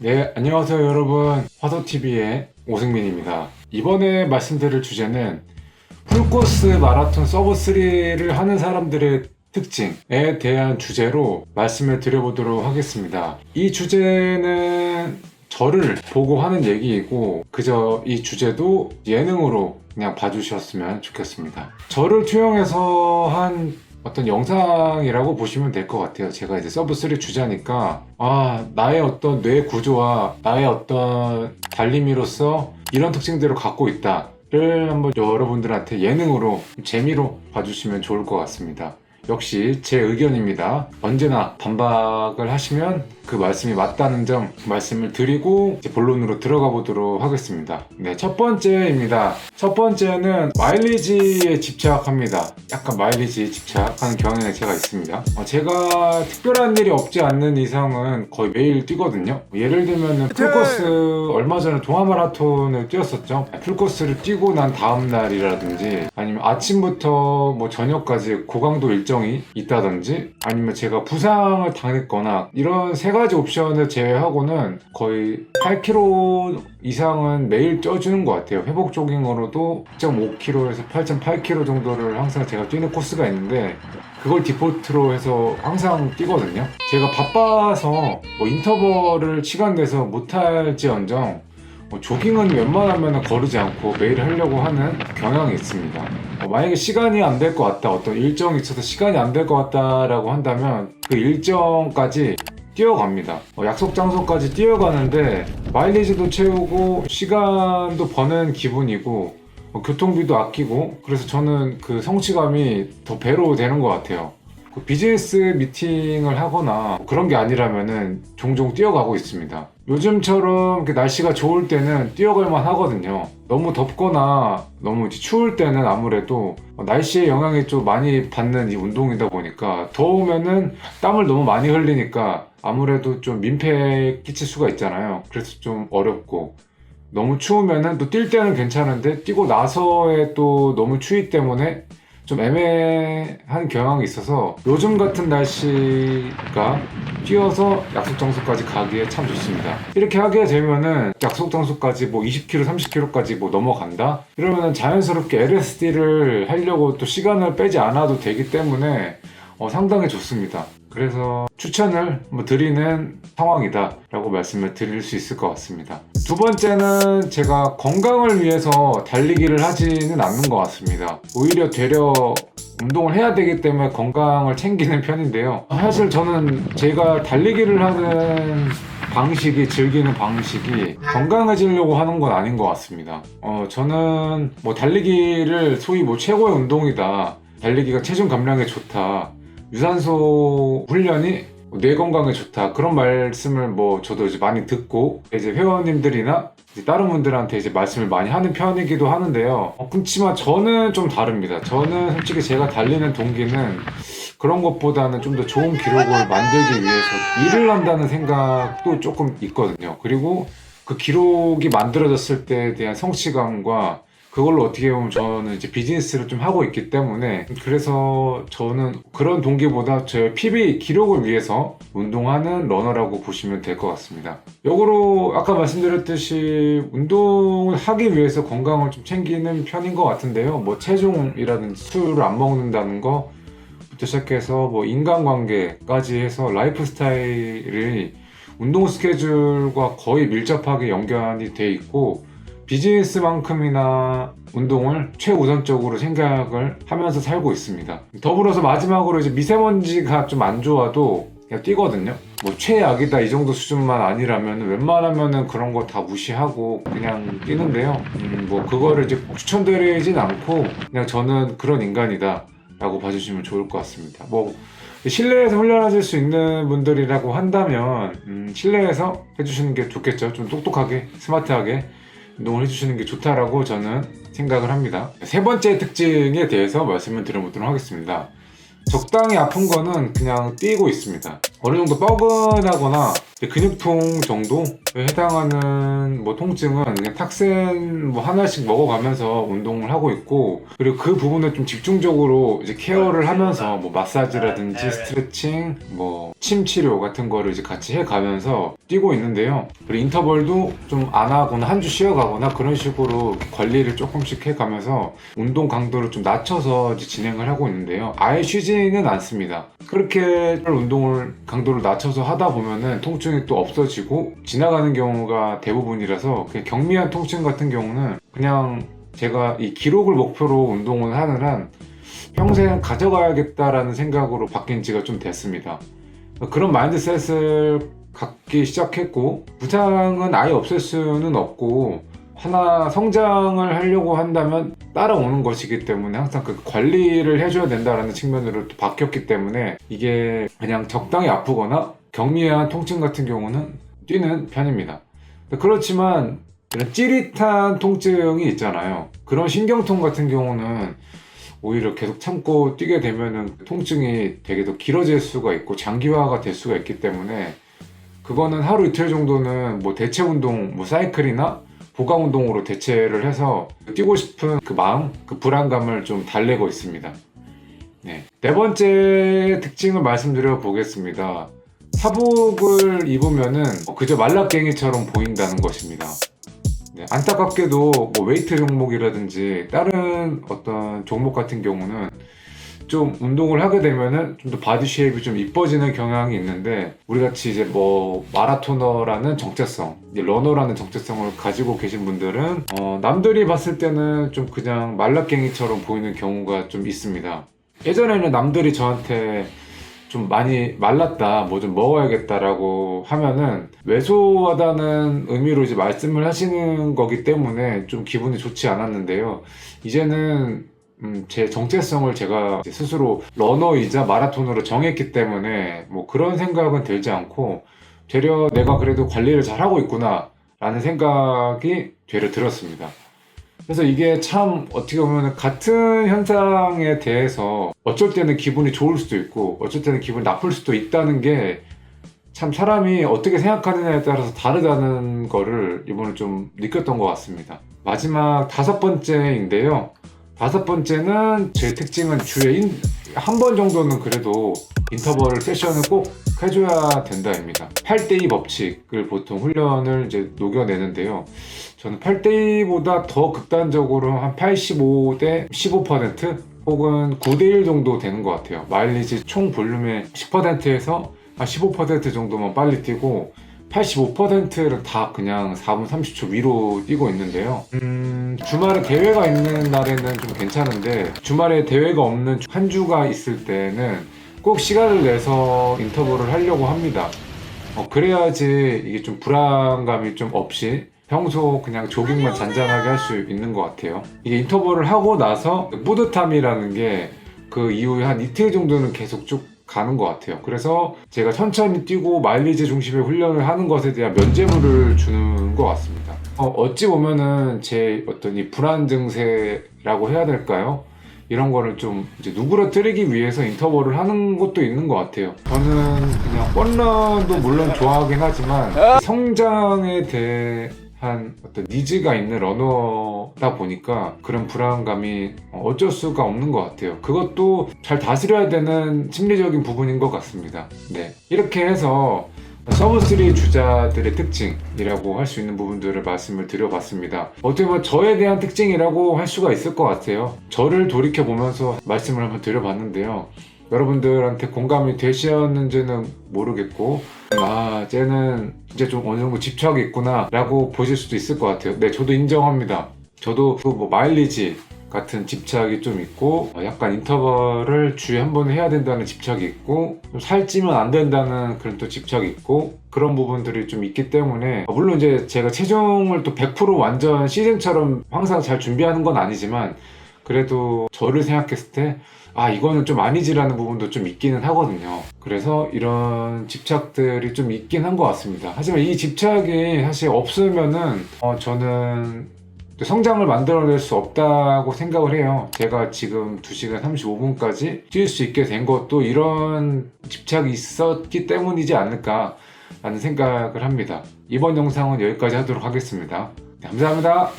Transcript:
네, 안녕하세요 여러분. 화도TV의 오승민입니다. 이번에 말씀드릴 주제는 풀코스 마라톤 서브3를 하는 사람들의 특징에 대한 주제로 말씀을 드려보도록 하겠습니다. 이 주제는 저를 보고 하는 얘기이고 그저 이 주제도 예능으로 그냥 봐주셨으면 좋겠습니다. 저를 투영해서 한 어떤 영상이라고 보시면 될 것 같아요. 제가 이제 서브3 주자니까 나의 어떤 뇌 구조와 나의 어떤 달림이로서 이런 특징들을 갖고 있다를 한번 여러분들한테 예능으로 재미로 봐주시면 좋을 것 같습니다. 역시 제 의견입니다. 언제나 반박을 하시면 그 말씀이 맞다는 점 말씀을 드리고 이제 본론으로 들어가 보도록 하겠습니다. 네, 첫 번째입니다. 첫 번째는 마일리지에 집착합니다. 약간 마일리지에 집착하는 경향이 제가 있습니다. 제가 특별한 일이 없지 않는 이상은 거의 매일 뛰거든요. 예를 들면 풀코스 얼마 전에 동아마라톤을 뛰었었죠. 풀코스를 뛰고 난 다음 날이라든지 아니면 아침부터 뭐 저녁까지 고강도 일정이 있다든지 아니면 제가 부상을 당했거나 이런 세 가지 옵션을 제외하고는 거의 8km 이상은 매일 쪄주는 것 같아요. 회복 조깅으로도 8.5km에서 8.8km 정도를 항상 제가 뛰는 코스가 있는데 그걸 디폴트로 해서 항상 뛰거든요. 제가 바빠서 뭐 인터벌을 시간 내서 못할지언정 조깅은 웬만하면 거르지 않고 매일 하려고 하는 경향이 있습니다. 만약에 시간이 안 될 것 같다, 어떤 일정이 있어서 시간이 안 될 것 같다라고 한다면 그 일정까지 뛰어갑니다. 약속 장소까지 뛰어가는데 마일리지도 채우고 시간도 버는 기분이고 교통비도 아끼고 그래서 저는 그 성취감이 더 배로 되는 것 같아요. 비즈니스 미팅을 하거나 그런 게 아니라면은 종종 뛰어가고 있습니다. 요즘처럼 날씨가 좋을 때는 뛰어갈만 하거든요. 너무 덥거나 너무 추울 때는 아무래도 날씨의 영향이 좀 많이 받는 이 운동이다 보니까 더우면은 땀을 너무 많이 흘리니까 아무래도 좀 민폐 끼칠 수가 있잖아요. 그래서 좀 어렵고 너무 추우면은 또 뛸 때는 괜찮은데 뛰고 나서의 또 너무 추위 때문에 좀 애매한 경향이 있어서 요즘 같은 날씨가 뛰어서 약속 장소까지 가기에 참 좋습니다. 이렇게 하게 되면은 약속 장소까지 뭐 20km, 30km까지 뭐 넘어간다? 이러면은 자연스럽게 LSD를 하려고 또 시간을 빼지 않아도 되기 때문에 상당히 좋습니다. 그래서 추천을 드리는 상황이다 라고 말씀을 드릴 수 있을 것 같습니다. 두 번째는 제가 건강을 위해서 달리기를 하지는 않는 것 같습니다. 오히려 되려 운동을 해야 되기 때문에 건강을 챙기는 편인데요. 사실 저는 제가 달리기를 하는 방식이 즐기는 방식이 건강해지려고 하는 건 아닌 것 같습니다. 저는 달리기를 소위 최고의 운동이다, 달리기가 체중 감량에 좋다, 유산소 훈련이 뇌 건강에 좋다, 그런 말씀을 저도 이제 많이 듣고 이제 회원님들이나 이제 다른 분들한테 이제 말씀을 많이 하는 편이기도 하는데요. 그렇지만 저는 좀 다릅니다. 저는 솔직히 제가 달리는 동기는 그런 것보다는 좀 더 좋은 기록을 만들기 위해서 일을 한다는 생각도 조금 있거든요. 그리고 그 기록이 만들어졌을 때에 대한 성취감과 그걸로 어떻게 보면 저는 이제 비즈니스를 좀 하고 있기 때문에 그래서 저는 그런 동기보다 제 PB 기록을 위해서 운동하는 러너라고 보시면 될 것 같습니다. 역으로 아까 말씀드렸듯이 운동을 하기 위해서 건강을 좀 챙기는 편인 것 같은데요. 체중이라든지 술을 안 먹는다는 거부터 시작해서 인간관계까지 해서 라이프 스타일이 운동 스케줄과 거의 밀접하게 연관이 돼 있고 비즈니스만큼이나 운동을 최우선적으로 생각을 하면서 살고 있습니다. 더불어서 마지막으로 이제 미세먼지가 좀 안 좋아도 그냥 뛰거든요. 최악이다 이 정도 수준만 아니라면 웬만하면은 그런 거 다 무시하고 그냥 뛰는데요. 그거를 이제 추천드리진 않고 그냥 저는 그런 인간이다 라고 봐주시면 좋을 것 같습니다. 실내에서 훈련하실 수 있는 분들이라고 한다면 실내에서 해주시는 게 좋겠죠. 좀 똑똑하게 스마트하게 운동을 해주시는 게 좋다라고 저는 생각을 합니다. 세 번째 특징에 대해서 말씀을 드려보도록 하겠습니다. 적당히 아픈 거는 그냥 뛰고 있습니다. 어느 정도 뻐근하거나 근육통 정도에 해당하는 뭐 통증은 그냥 탁센 뭐 하나씩 먹어가면서 운동을 하고 있고, 그리고 그 부분을 좀 집중적으로 이제 케어를 하면서 뭐 마사지라든지 스트레칭, 뭐 침 치료 같은 거를 이제 같이 해가면서 뛰고 있는데요. 그리고 인터벌도 좀 안 하거나 한 주 쉬어가거나 그런 식으로 관리를 조금씩 해가면서 운동 강도를 좀 낮춰서 이제 진행을 하고 있는데요. 아예 쉬지는 않습니다. 그렇게 운동을 강도를 낮춰서 하다 보면은 통증이 또 없어지고 지나가는 경우가 대부분이라서, 그냥 경미한 통증 같은 경우는 그냥 제가 이 기록을 목표로 운동을 하는 한 평생 가져가야겠다라는 생각으로 바뀐 지가 좀 됐습니다. 그런 마인드셋을 갖기 시작했고, 부상은 아예 없앨 수는 없고 하나 성장을 하려고 한다면 따라오는 것이기 때문에 항상 그 관리를 해줘야 된다라는 측면으로 또 바뀌었기 때문에, 이게 그냥 적당히 아프거나 경미한 통증 같은 경우는 뛰는 편입니다. 그렇지만 이런 찌릿한 통증이 있잖아요. 그런 신경통 같은 경우는 오히려 계속 참고 뛰게 되면은 통증이 되게 더 길어질 수가 있고 장기화가 될 수가 있기 때문에, 그거는 하루 이틀 정도는 뭐 대체 운동, 뭐 사이클이나 보강 운동으로 대체를 해서 뛰고 싶은 그 마음, 그 불안감을 좀 달래고 있습니다. 네 번째 특징을 말씀드려 보겠습니다. 사복을 입으면은 그저 말라깽이처럼 보인다는 것입니다. 안타깝게도 뭐 웨이트 종목이라든지 다른 어떤 종목 같은 경우는 좀 운동을 하게 되면은 좀 더 바디 쉐입이 좀 이뻐지는 경향이 있는데, 우리 같이 이제 뭐 마라토너라는 정체성, 이제 러너라는 정체성을 가지고 계신 분들은 남들이 봤을 때는 좀 그냥 말라깽이처럼 보이는 경우가 좀 있습니다. 예전에는 남들이 저한테 좀 많이 말랐다, 뭐 좀 먹어야겠다라고 하면은 왜소하다는 의미로 이제 말씀을 하시는 거기 때문에 좀 기분이 좋지 않았는데요. 이제는 제 정체성을 제가 스스로 러너이자 마라토너로 정했기 때문에 뭐 그런 생각은 들지 않고, 되려 내가 그래도 관리를 잘하고 있구나 라는 생각이 되려 들었습니다. 그래서 이게 참 어떻게 보면 같은 현상에 대해서 어쩔 때는 기분이 좋을 수도 있고 어쩔 때는 기분이 나쁠 수도 있다는 게 참 사람이 어떻게 생각하느냐에 따라서 다르다는 거를 이번에 좀 느꼈던 것 같습니다. 마지막 다섯 번째인데요. 다섯 번째는 제 특징은 주에 한 번 정도는 그래도 인터벌 세션을 꼭 해줘야 된다입니다. 8대2 법칙을 보통 훈련을 이제 녹여내는데요. 저는 8대2보다 더 극단적으로 한 85대 15% 혹은 9대1 정도 되는 것 같아요. 마일리지 총 볼륨의 10%에서 한 15% 정도만 빨리 뛰고 85%를 다 그냥 4분 30초 위로 뛰고 있는데요. 주말에 대회가 있는 날에는 좀 괜찮은데, 주말에 대회가 없는 한 주가 있을 때는 꼭 시간을 내서 인터벌을 하려고 합니다. 그래야지 이게 좀 불안감이 좀 없이 평소 그냥 조깅만 잔잔하게 할 수 있는 것 같아요. 이게 인터벌을 하고 나서 뿌듯함이라는 게 그 이후에 한 이틀 정도는 계속 쭉 가는 것 같아요. 그래서 제가 천천히 뛰고 마일리지 중심의 훈련을 하는 것에 대한 면죄부를 주는 것 같습니다. 어찌 보면은 제 어떤 이 불안 증세라고 해야 될까요? 이런 거를 좀 이제 누그러뜨리기 위해서 인터벌을 하는 것도 있는 것 같아요. 저는 그냥 뻔런도 물론 좋아하긴 하지만 성장에 대한 어떤 니즈가 있는 러너다 보니까 그런 불안감이 어쩔 수가 없는 것 같아요. 그것도 잘 다스려야 되는 심리적인 부분인 것 같습니다. 네, 이렇게 해서 서브3 주자들의 특징이라고 할 수 있는 부분들을 말씀을 드려봤습니다. 어떻게 보면 저에 대한 특징이라고 할 수가 있을 것 같아요. 저를 돌이켜보면서 말씀을 한번 드려봤는데요. 여러분들한테 공감이 되셨는지는 모르겠고, 쟤는 이제 좀 어느 정도 집착이 있구나 라고 보실 수도 있을 것 같아요. 네, 저도 인정합니다. 저도 뭐 마일리지 같은 집착이 좀 있고, 약간 인터벌을 주에 한 번 해야 된다는 집착이 있고, 좀 살찌면 안 된다는 그런 또 집착이 있고, 그런 부분들이 좀 있기 때문에, 물론 이제 제가 체중을 또 100% 완전 시즌처럼 항상 잘 준비하는 건 아니지만, 그래도 저를 생각했을 때 이거는 좀 아니지라는 부분도 좀 있기는 하거든요. 그래서 이런 집착들이 좀 있긴 한 것 같습니다. 하지만 이 집착이 사실 없으면은 저는 성장을 만들어낼 수 없다고 생각을 해요. 제가 지금 2시간 35분까지 뛸 수 있게 된 것도 이런 집착이 있었기 때문이지 않을까 라는 생각을 합니다. 이번 영상은 여기까지 하도록 하겠습니다. 감사합니다.